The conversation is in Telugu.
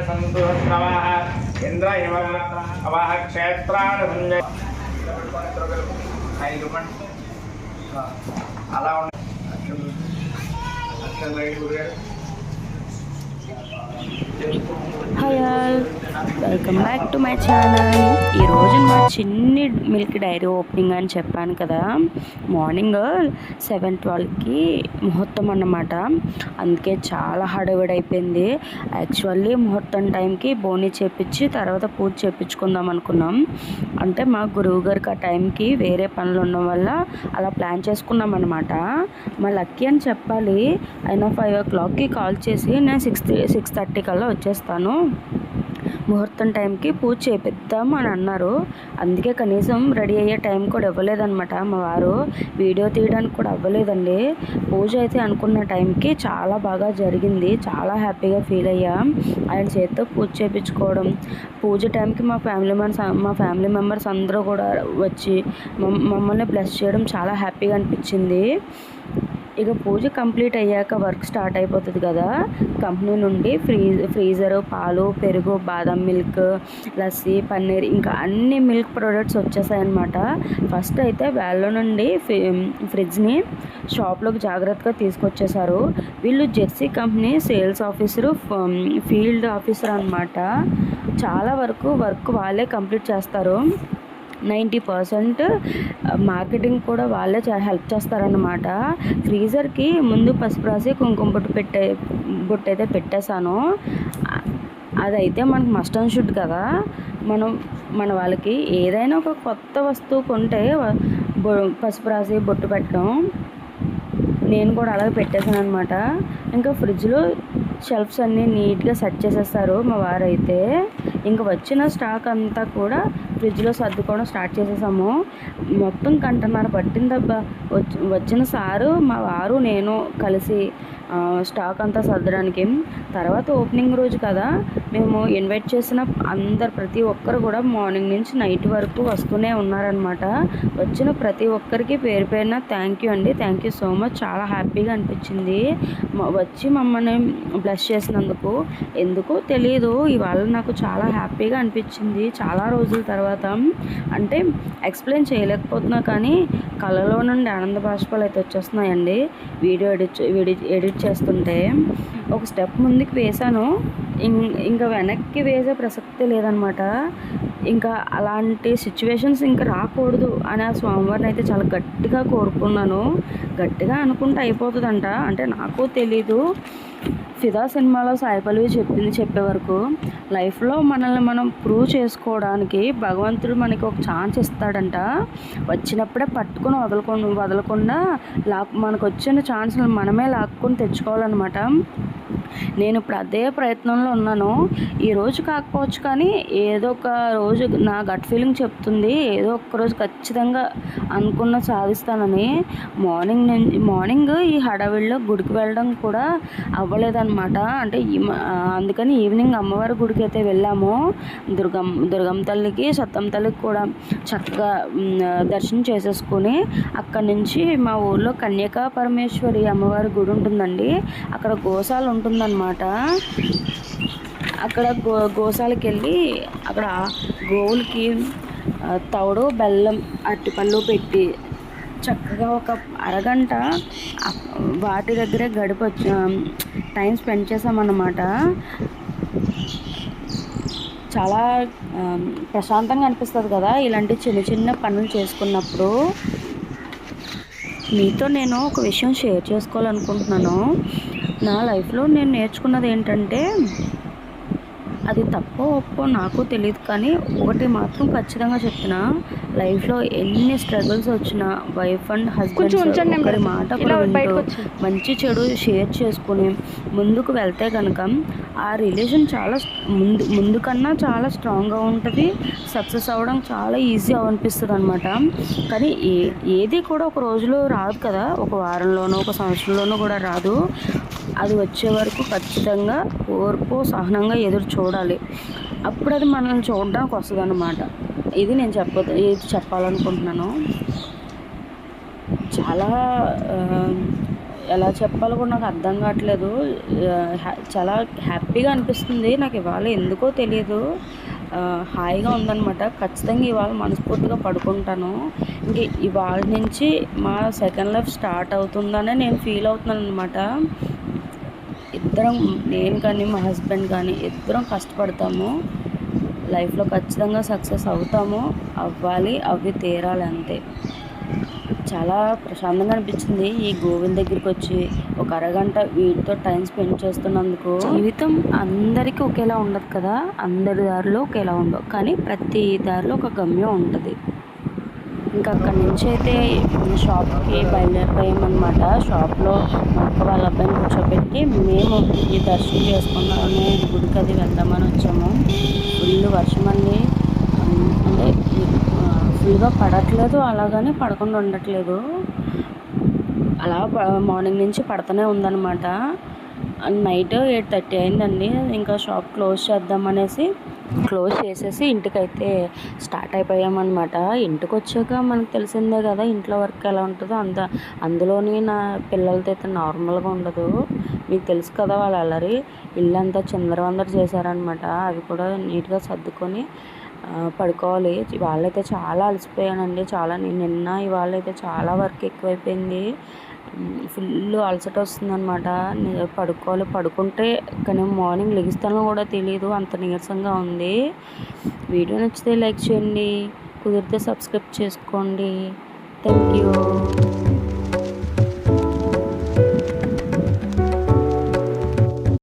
సంతుష్ణవాః ఇంద్ర ఇమవాః క్షేత్రాన్ని సంజయ అలా hi all, welcome back to my channel. ఈరోజు మా చిన్ని మిల్క్ డైరీ ఓపెనింగ్ అని చెప్పాను కదా. మార్నింగ్ 7:12కి ముహూర్తం అన్నమాట. అందుకే చాలా హడావిడి అయిపోయింది. యాక్చువల్లీ ముహూర్తం టైంకి బోని చేపించి తర్వాత పూజ చేపించుకుందాం అనుకున్నాం. అంటే మా గురువు గారికి ఆ టైంకి వేరే పనులు ఉండడం వల్ల అలా ప్లాన్ చేసుకున్నాం అనమాట. మా లక్కీ అని చెప్పాలి. ఆయన 5 o'clockకి కాల్ చేసి నేను 6:30 కల్లా వచ్చేస్తాను, ముహూర్తం టైంకి పూజ చేపిద్దాం అని అన్నారు. అందుకే కనీసం రెడీ అయ్యే టైం కూడా ఇవ్వలేదన్నమాట. మా వారు వీడియో తీయడానికి కూడా అవ్వలేదండి. పూజ అయితే అనుకున్న టైంకి చాలా బాగా జరిగింది. చాలా హ్యాపీగా ఫీల్ అయ్యాం ఆయన చేతితో పూజ చేయించుకోవడం. పూజ టైంకి మా ఫ్యామిలీ మెంబర్స్ అందరూ కూడా వచ్చి మమ్మల్ని బ్లెస్ చేయడం చాలా హ్యాపీగా అనిపించింది. ఇక పూజ కంప్లీట్ అయ్యాక వర్క్ స్టార్ట్ అయిపోతుంది కదా. కంపెనీ నుండి ఫ్రీజరు, పాలు, పెరుగు, బాదం మిల్క్, లస్సీ, పన్నీర్ ఇంకా అన్ని మిల్క్ ప్రోడక్ట్స్ వచ్చేసాయన్నమాట. ఫస్ట్ అయితే వాళ్ళ నుండి ఫ్రిడ్జ్ని షాప్లోకి జాగ్రత్తగా తీసుకొచ్చేసారు. వీళ్ళు Jersey company sales officer, field officer అన్నమాట. చాలా వరకు వర్క్ వాళ్ళే కంప్లీట్ చేస్తారు. 90% మార్కెటింగ్ కూడా వాళ్ళే హెల్ప్ చేస్తారన్నమాట. ఫ్రీజర్కి ముందు పసుపు రాసి కుంకుమ బొట్టు అయితే పెట్టేశాను. అదైతే మనకు మస్ట్ అండ్ షుడ్ కదా. మన వాళ్ళకి ఏదైనా ఒక కొత్త వస్తువు కొంటే పసుపు రాసి బొట్టు పెట్టడం, నేను కూడా అలాగే పెట్టేశాను అనమాట. ఇంకా ఫ్రిడ్జ్లో షెల్ఫ్స్ అన్నీ నీట్గా సెట్ చేసేస్తారు మా వారైతే. ఇంకా వచ్చిన స్టాక్ అంతా కూడా ఫ్రిడ్జ్లో సర్దుకోవడం స్టార్ట్ చేసేసాము. మొత్తం గంటన్నర పట్టిందబ్బా. వచ్చిన సారు, మా వారు, నేను కలిసి స్టాక్ అంతా సర్దడానికి. తర్వాత ఓపెనింగ్ రోజు కదా, మేము ఇన్వైట్ చేసిన ప్రతి ఒక్కరు కూడా మార్నింగ్ నుంచి నైట్ వరకు వస్తూనే ఉన్నారనమాట. వచ్చిన ప్రతి ఒక్కరికి పేరు పేరున థ్యాంక్ యూ అండి. Thank you so much. చాలా హ్యాపీగా అనిపించింది వచ్చి మమ్మల్ని బ్లెస్ చేసినందుకు. ఎందుకో తెలియదు, ఇవాళ నాకు చాలా హ్యాపీగా అనిపించింది. చాలా రోజుల తర్వాత, అంటే ఎక్స్ప్లెయిన్ చేయలేకపోతున్నా కానీ కళ్ళలో నుండి ఆనంద బాష్పాలు అయితే వచ్చేస్తున్నాయండి. వీడియో ఎడిట్ చేస్తుంటే ఒక స్టెప్ ముందుకు వేశాను, ఇంకా వెనక్కి వేసే ప్రసక్తి లేదనమాట. ఇంకా అలాంటి సిచ్యువేషన్స్ ఇంకా రాకూడదు అని ఆ స్వామివారిని అయితే చాలా గట్టిగా కోరుకున్నాను. గట్టిగా అనుకుంటే అయిపోతుందంట. అంటే నాకు తెలీదు. ఫిదా సినిమాలో సాయి పల్లవి చెప్పే వరకు లైఫ్లో మనల్ని మనం ప్రూవ్ చేసుకోవడానికి భగవంతుడు మనకి ఒక ఛాన్స్ ఇస్తాడంట. వచ్చినప్పుడే పట్టుకుని వదలకుండా మనకు వచ్చిన ఛాన్స్ని మనమే లాక్కొని తెచ్చుకోవాలన్నమాట. నేను ఇప్పుడు అదే ప్రయత్నంలో ఉన్నాను. ఈరోజు కాకపోవచ్చు కానీ ఏదో ఒక రోజు నా గట్ ఫీలింగ్ చెప్తుంది, ఏదో ఒక రోజు ఖచ్చితంగా అనుకున్న సాధిస్తానని. మార్నింగ్ ఈ హడావిడిలో గుడికి వెళ్ళడం కూడా అవ్వలేదన్నమాట. అంటే అందుకని ఈవినింగ్ అమ్మవారి గుడికి అయితే వెళ్ళాము. దుర్గమ్మ తల్లికి, సత్తమ్మ తల్లికి కూడా చక్కగా దర్శనం చేసేసుకొని అక్కడి నుంచి మా ఊర్లో కన్యకా పరమేశ్వరి అమ్మవారి గుడి ఉంటుందండి. అక్కడ గోశాల ఉంటుందన్నమాట. అక్కడ గోశాలకి వెళ్ళి అక్కడ గోవులకి తౌడు, బెల్లం, అరటిపళ్ళు పెట్టి చక్కగా ఒక అరగంట వాటి దగ్గరే టైం స్పెండ్ చేసామన్నమాట. చాలా ప్రశాంతంగా అనిపిస్తుంది కదా ఇలాంటి చిన్న చిన్న పనులు చేసుకున్నప్పుడు. మీతో నేను ఒక విషయం షేర్ చేసుకోవాలనుకుంటున్నాను. నా లైఫ్లో నేను నేర్చుకున్నది ఏంటంటే, అది తప్పో ఒప్పో నాకు తెలియదు కానీ ఒకటి మాత్రం ఖచ్చితంగా చెప్తున్నా, లైఫ్లో ఎన్ని స్ట్రగుల్స్ వచ్చినా వైఫ్ అండ్ హస్బెండ్ ఒకరి మాట కూడా వింటూ మంచి చెడు షేర్ చేసుకుని ముందుకు వెళ్తే కనుక ఆ రిలేషన్ చాలా ముందు కన్నా చాలా స్ట్రాంగ్గా ఉంటుంది. సక్సెస్ అవ్వడం చాలా ఈజీ అనిపిస్తుంది అనమాట. కానీ ఏది కూడా ఒక రోజులో రాదు కదా, ఒక వారంలోనో ఒక సంవత్సరంలోనో కూడా రాదు. అది వచ్చే వరకు ఖచ్చితంగా ఓర్పు సహనంగా ఎదురు చూడాలి. అప్పుడు అది మనల్ని చూడడానికి వస్తుంది అన్నమాట. ఇది నేను చెప్పాలనుకుంటున్నాను. చాలా ఎలా చెప్పాలో కూడా నాకు అర్థం కావట్లేదు. చాలా హ్యాపీగా అనిపిస్తుంది నాకు ఇవాళ, ఎందుకో తెలియదు. హాయిగా ఉందన్నమాట. ఖచ్చితంగా ఇవాళ మనస్ఫూర్తిగా పడుకుంటాను. ఇంక ఇవాళ నుంచి మా సెకండ్ లైఫ్ స్టార్ట్ అవుతుందనే నేను ఫీల్ అవుతున్నాను అనమాట. ఇద్దరం, నేను కానీ మా హస్బెండ్ కానీ ఇద్దరం కష్టపడతాము. లైఫ్లో ఖచ్చితంగా సక్సెస్ అవుతాము, అవి తీరాలి అంతే. చాలా ప్రశాంతంగా అనిపించింది ఈ గోవింద్ దగ్గరికి వచ్చి ఒక అరగంట వీటితో టైం స్పెండ్ చేస్తున్నందుకు. జీవితం అందరికీ ఒకేలా ఉండదు కదా, అందరి దారిలో ఒకేలా ఉండవు, కానీ ప్రతి దారిలో ఒక గమ్యం ఉంటుంది. ఇంకా అక్కడి నుంచి అయితే షాప్కి బయలుదేరిపోయామన్నమాట. షాప్లో మా అక్క వాళ్ళ అబ్బాయిని కూర్చోబెట్టి మేము ఈ దర్శనం చేసుకున్నామని గుడికి అది వెళ్దామని వచ్చాము. ఫుల్ వర్షం అండి, అంటే ఫుల్గా పడట్లేదు, అలాగని పడకుండా ఉండట్లేదు, అలా మార్నింగ్ నుంచి పడుతూనే ఉందన్నమాట. నైట్ 8:30 అయిందండి. ఇంకా షాప్ క్లోజ్ చేసేసి ఇంటికైతే స్టార్ట్ అయిపోయామన్నమాట. ఇంటికి వచ్చాక మనకు తెలిసిందే కదా ఇంట్లో వర్క్ ఎలా ఉంటుందో, అందులోని నా పిల్లలతో అయితే నార్మల్గా ఉండదు. మీకు తెలుసు కదా వాళ్ళ అల్లరి. ఇల్లంతా చిందరవందర చేశారనమాట. అవి కూడా నీట్గా సర్దుకొని పడుకోవాలి. వాళ్ళైతే చాలా అలసిపోయానండి. నిన్న ఇవాళ అయితే చాలా వర్క్ ఎక్కువైపోయింది. ఫుల్ అలసట వస్తుందన్నమాట. పడుకుంటే కానీ మార్నింగ్ లెగిస్తానో కూడా తెలియదు, అంత నీరసంగా ఉంది. వీడియో నచ్చితే లైక్ చేయండి, కుదిరితే సబ్స్క్రైబ్ చేసుకోండి. Thank you.